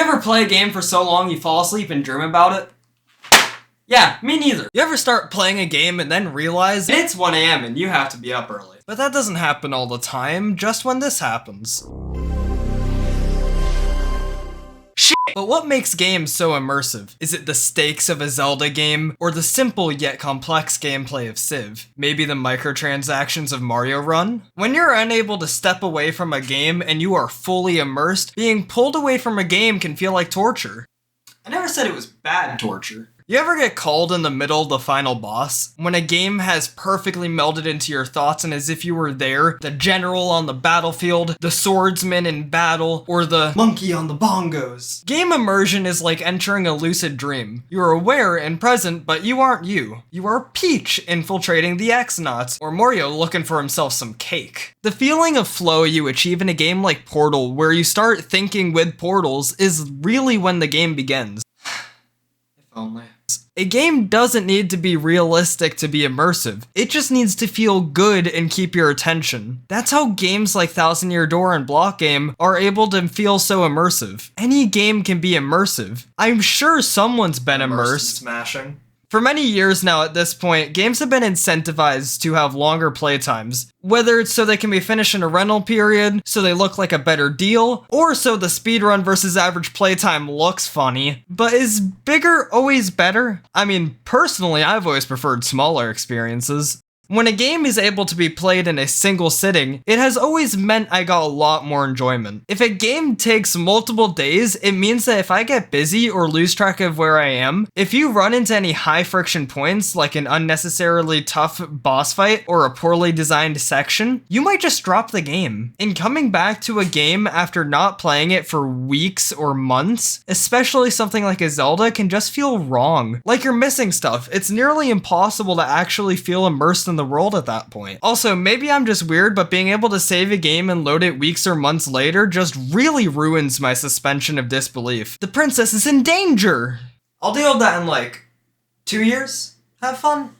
You ever play a game for so long you fall asleep and dream about it? Yeah, me neither. You ever start playing a game and then realize it's 1 a.m. and you have to be up early? But that doesn't happen all the time, just when this happens. But what makes games so immersive? Is it the stakes of a Zelda game, or the simple yet complex gameplay of Civ? Maybe the microtransactions of Mario Run? When you're unable to step away from a game and you are fully immersed, being pulled away from a game can feel like torture. I never said it was bad torture. You ever get called in the middle of the final boss? When a game has perfectly melded into your thoughts and as if you were there, the general on the battlefield, the swordsman in battle, or the monkey on the bongos. Game immersion is like entering a lucid dream. You're aware and present, but you aren't you. You are Peach infiltrating the X-Nauts, or Mario looking for himself some cake. The feeling of flow you achieve in a game like Portal, where you start thinking with portals, is really when the game begins. If only. A game doesn't need to be realistic to be immersive. It just needs to feel good and keep your attention. That's how games like Thousand Year Door and Block Game are able to feel so immersive. Any game can be immersive. I'm sure someone's been immersed. Smashing. For many years now at this point, games have been incentivized to have longer playtimes. Whether it's so they can be finished in a rental period, so they look like a better deal, or so the speedrun versus average playtime looks funny. But is bigger always better? I mean, personally, I've always preferred smaller experiences. When a game is able to be played in a single sitting, it has always meant I got a lot more enjoyment. If a game takes multiple days, it means that if I get busy or lose track of where I am, if you run into any high friction points like an unnecessarily tough boss fight or a poorly designed section, you might just drop the game. And coming back to a game after not playing it for weeks or months, especially something like a Zelda, can just feel wrong. Like you're missing stuff. It's nearly impossible to actually feel immersed in the world at that point. Also, maybe I'm just weird, but being able to save a game and load it weeks or months later just really ruins my suspension of disbelief. The princess is in danger! I'll deal with that in like 2 years. Have fun.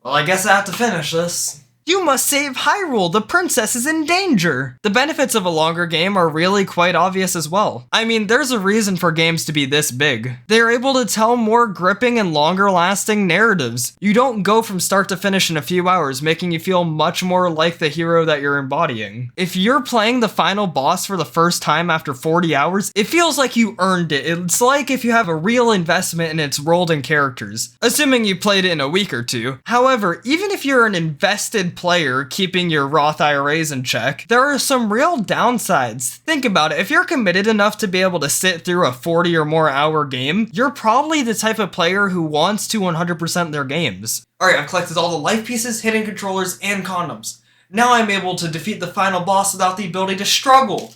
Well, I guess I have to finish this. You must save Hyrule, the princess is in danger! The benefits of a longer game are really quite obvious as well. I mean, there's a reason for games to be this big. They're able to tell more gripping and longer lasting narratives. You don't go from start to finish in a few hours, making you feel much more like the hero that you're embodying. If you're playing the final boss for the first time after 40 hours, it feels like you earned it. It's like if you have a real investment in its world and characters, assuming you played it in a week or two. However, even if you're an invested player keeping your Roth IRAs in check, there are some real downsides. Think about it, if you're committed enough to be able to sit through a 40 or more hour game, you're probably the type of player who wants to 100% their games. Alright, I've collected all the life pieces, hidden controllers, and condoms. Now I'm able to defeat the final boss without the ability to struggle.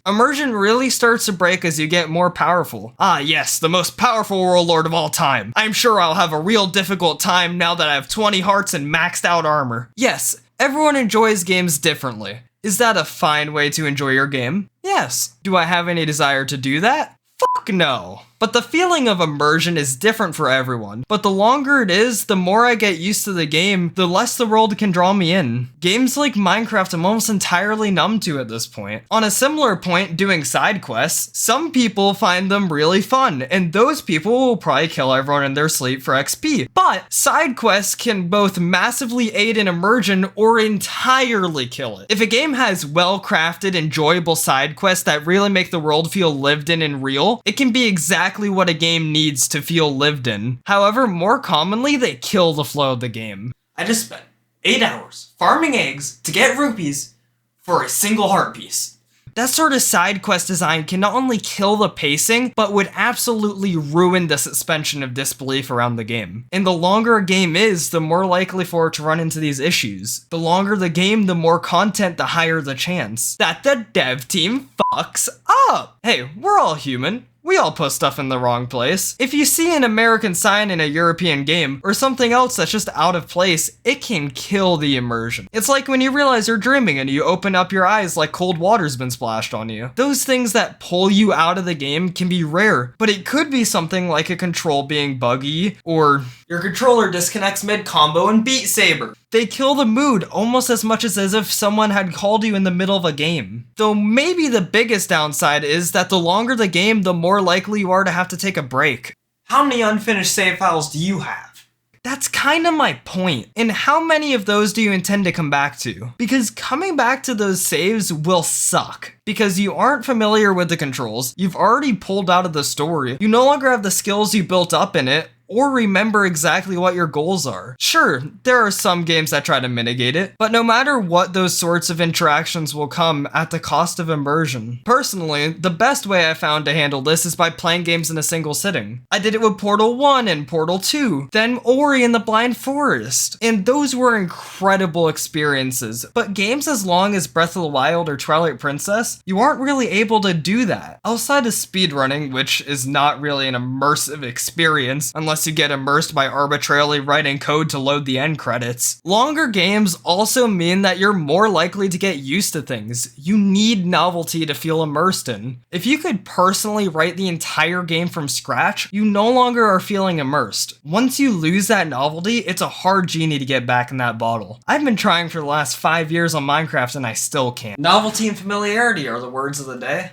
Immersion really starts to break as you get more powerful. Ah yes, the most powerful warlord of all time. I'm sure I'll have a real difficult time now that I have 20 hearts and maxed out armor. Yes, everyone enjoys games differently. Is that a fine way to enjoy your game? Yes. Do I have any desire to do that? Fuck no. But the feeling of immersion is different for everyone. But the longer it is, the more I get used to the game, the less the world can draw me in. Games like Minecraft I'm almost entirely numb to at this point. On a similar point, doing side quests, some people find them really fun, and those people will probably kill everyone in their sleep for XP. But side quests can both massively aid in immersion or entirely kill it. If a game has well-crafted, enjoyable side quests that really make the world feel lived in and real, it can be exactly what a game needs to feel lived in. However, more commonly, they kill the flow of the game. I just spent 8 hours farming eggs to get rupees for a single heart piece. That sort of side quest design can not only kill the pacing, but would absolutely ruin the suspension of disbelief around the game. And the longer a game is, the more likely for it to run into these issues. The longer the game, the more content, the higher the chance that the dev team fucks up. Hey, we're all human. We all put stuff in the wrong place. If you see an American sign in a European game, or something else that's just out of place, it can kill the immersion. It's like when you realize you're dreaming and you open up your eyes like cold water's been splashed on you. Those things that pull you out of the game can be rare, but it could be something like a control being buggy, or your controller disconnects mid-combo in Beat Saber. They kill the mood almost as much as if someone had called you in the middle of a game. Though maybe the biggest downside is that the longer the game, the more likely you are to have to take a break. How many unfinished save files do you have? That's kind of my point. And how many of those do you intend to come back to? Because coming back to those saves will suck. Because you aren't familiar with the controls, you've already pulled out of the story, you no longer have the skills you built up in it, or remember exactly what your goals are. Sure, there are some games that try to mitigate it, but no matter what, those sorts of interactions will come at the cost of immersion. Personally, the best way I found to handle this is by playing games in a single sitting. I did it with Portal 1 and Portal 2, then Ori and the Blind Forest, and those were incredible experiences. But games as long as Breath of the Wild or Twilight Princess, you aren't really able to do that. Outside of speedrunning, which is not really an immersive experience, unless you get immersed by arbitrarily writing code to load the end credits. Longer games also mean that you're more likely to get used to things. You need novelty to feel immersed in. If you could personally write the entire game from scratch, you no longer are feeling immersed. Once you lose that novelty, it's a hard genie to get back in that bottle. I've been trying for the last 5 years on Minecraft and I still can't. Novelty and familiarity are the words of the day.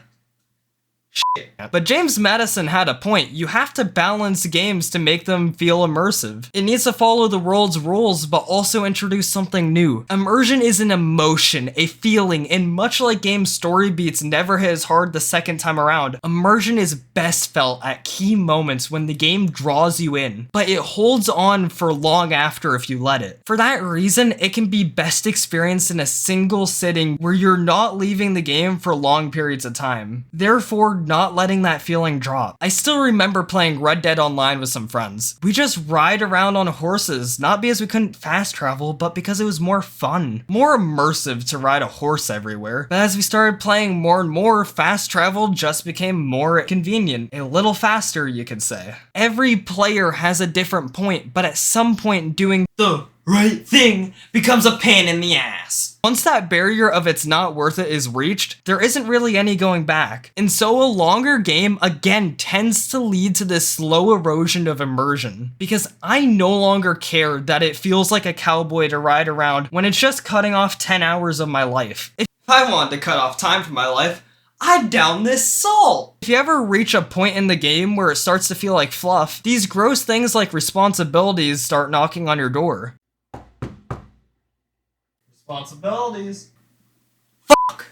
But James Madison had a point. You have to balance games to make them feel immersive. It needs to follow the world's rules, but also introduce something new. Immersion is an emotion, a feeling, and much like game story beats never hit as hard the second time around, immersion is best felt at key moments when the game draws you in, but it holds on for long after if you let it. For that reason, it can be best experienced in a single sitting where you're not leaving the game for long periods of time. Therefore, not letting that feeling drop. I still remember playing Red Dead Online with some friends. We just ride around on horses, not because we couldn't fast travel, but because it was more fun. More immersive to ride a horse everywhere. But as we started playing more and more, fast travel just became more convenient. A little faster, you could say. Every player has a different point, but at some point doing the right thing becomes a pain in the ass. Once that barrier of it's not worth it is reached, there isn't really any going back. And so a longer game, again, tends to lead to this slow erosion of immersion. Because I no longer care that it feels like a cowboy to ride around when it's just cutting off 10 hours of my life. If I wanted to cut off time from my life, I'd down this salt! If you ever reach a point in the game where it starts to feel like fluff, these gross things like responsibilities start knocking on your door. Responsibilities. Fuck!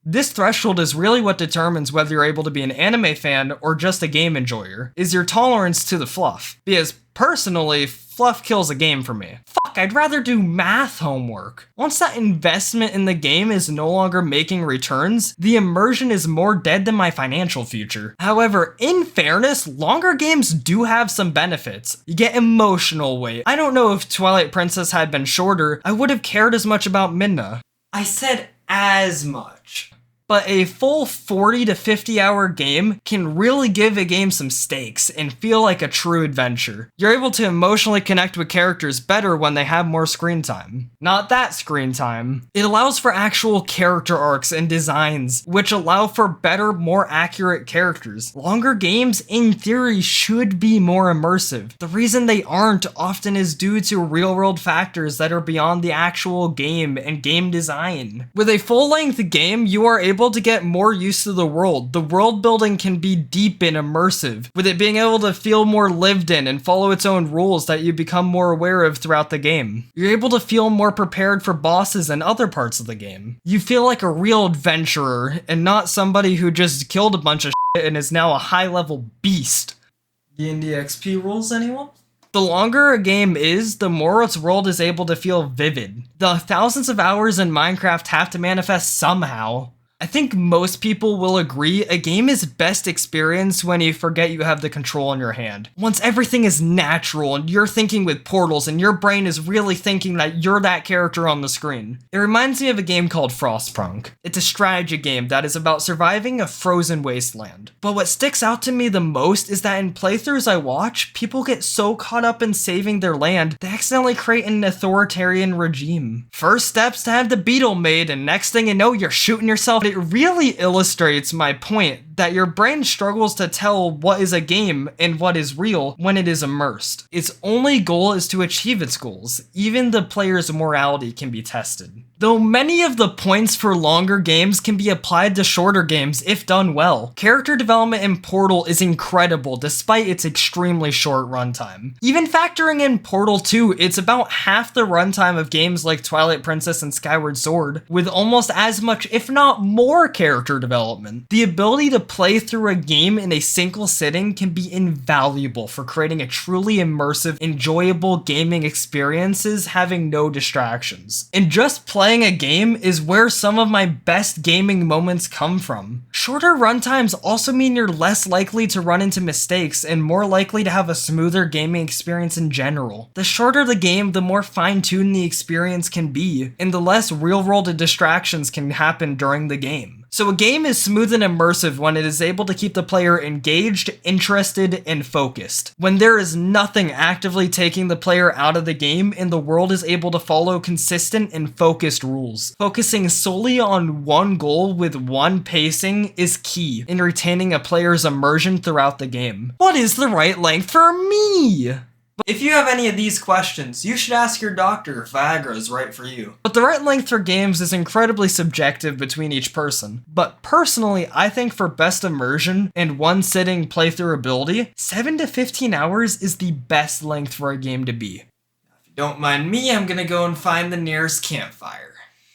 This threshold is really what determines whether you're able to be an anime fan or just a game enjoyer, is your tolerance to the fluff. Because personally, fluff kills a game for me. Fuck, I'd rather do math homework. Once that investment in the game is no longer making returns, the immersion is more dead than my financial future. However, in fairness, longer games do have some benefits. You get emotional weight. I don't know if Twilight Princess had been shorter, I would have cared as much about Midna. I said as much. But a full 40 to 50 hour game can really give a game some stakes and feel like a true adventure. You're able to emotionally connect with characters better when they have more screen time. Not that screen time. It allows for actual character arcs and designs, which allow for better, more accurate characters. Longer games, in theory, should be more immersive. The reason they aren't often is due to real-world factors that are beyond the actual game and game design. With a full-length game, you are able to get more used to the world. The world building can be deep and immersive, with it being able to feel more lived in and follow its own rules that you become more aware of throughout the game. You're able to feel more prepared for bosses and other parts of the game. You feel like a real adventurer and not somebody who just killed a bunch of shit and is now a high-level beast. D&D XP rules, anyone? The longer a game is, the more its world is able to feel vivid. The thousands of hours in Minecraft have to manifest somehow. I think most people will agree a game is best experienced when you forget you have the control in your hand. Once everything is natural and you're thinking with portals and your brain is really thinking that you're that character on the screen. It reminds me of a game called Frostpunk. It's a strategy game that is about surviving a frozen wasteland. But what sticks out to me the most is that in playthroughs I watch, people get so caught up in saving their land, they accidentally create an authoritarian regime. First steps to have the beetle made, and next thing you know, you're shooting yourself it really illustrates my point that your brain struggles to tell what is a game and what is real when it is immersed. Its only goal is to achieve its goals. Even the player's morality can be tested. Though many of the points for longer games can be applied to shorter games if done well, character development in Portal is incredible despite its extremely short runtime. Even factoring in Portal 2, it's about half the runtime of games like Twilight Princess and Skyward Sword, with almost as much, if not more, character development. The ability to play through a game in a single sitting can be invaluable for creating a truly immersive, enjoyable gaming experiences having no distractions. And just playing a game is where some of my best gaming moments come from. Shorter runtimes also mean you're less likely to run into mistakes and more likely to have a smoother gaming experience in general. The shorter the game, the more fine-tuned the experience can be, and the less real-world distractions can happen during the game. So a game is smooth and immersive when it is able to keep the player engaged, interested, and focused. When there is nothing actively taking the player out of the game and the world is able to follow consistent and focused rules. Focusing solely on one goal with one pacing is key in retaining a player's immersion throughout the game. What is the right length for me? If you have any of these questions, you should ask your doctor if Viagra is right for you. But the right length for games is incredibly subjective between each person. But personally, I think for best immersion and one sitting playthrough ability, 7 to 15 hours is the best length for a game to be. If you don't mind me, I'm gonna go and find the nearest campfire.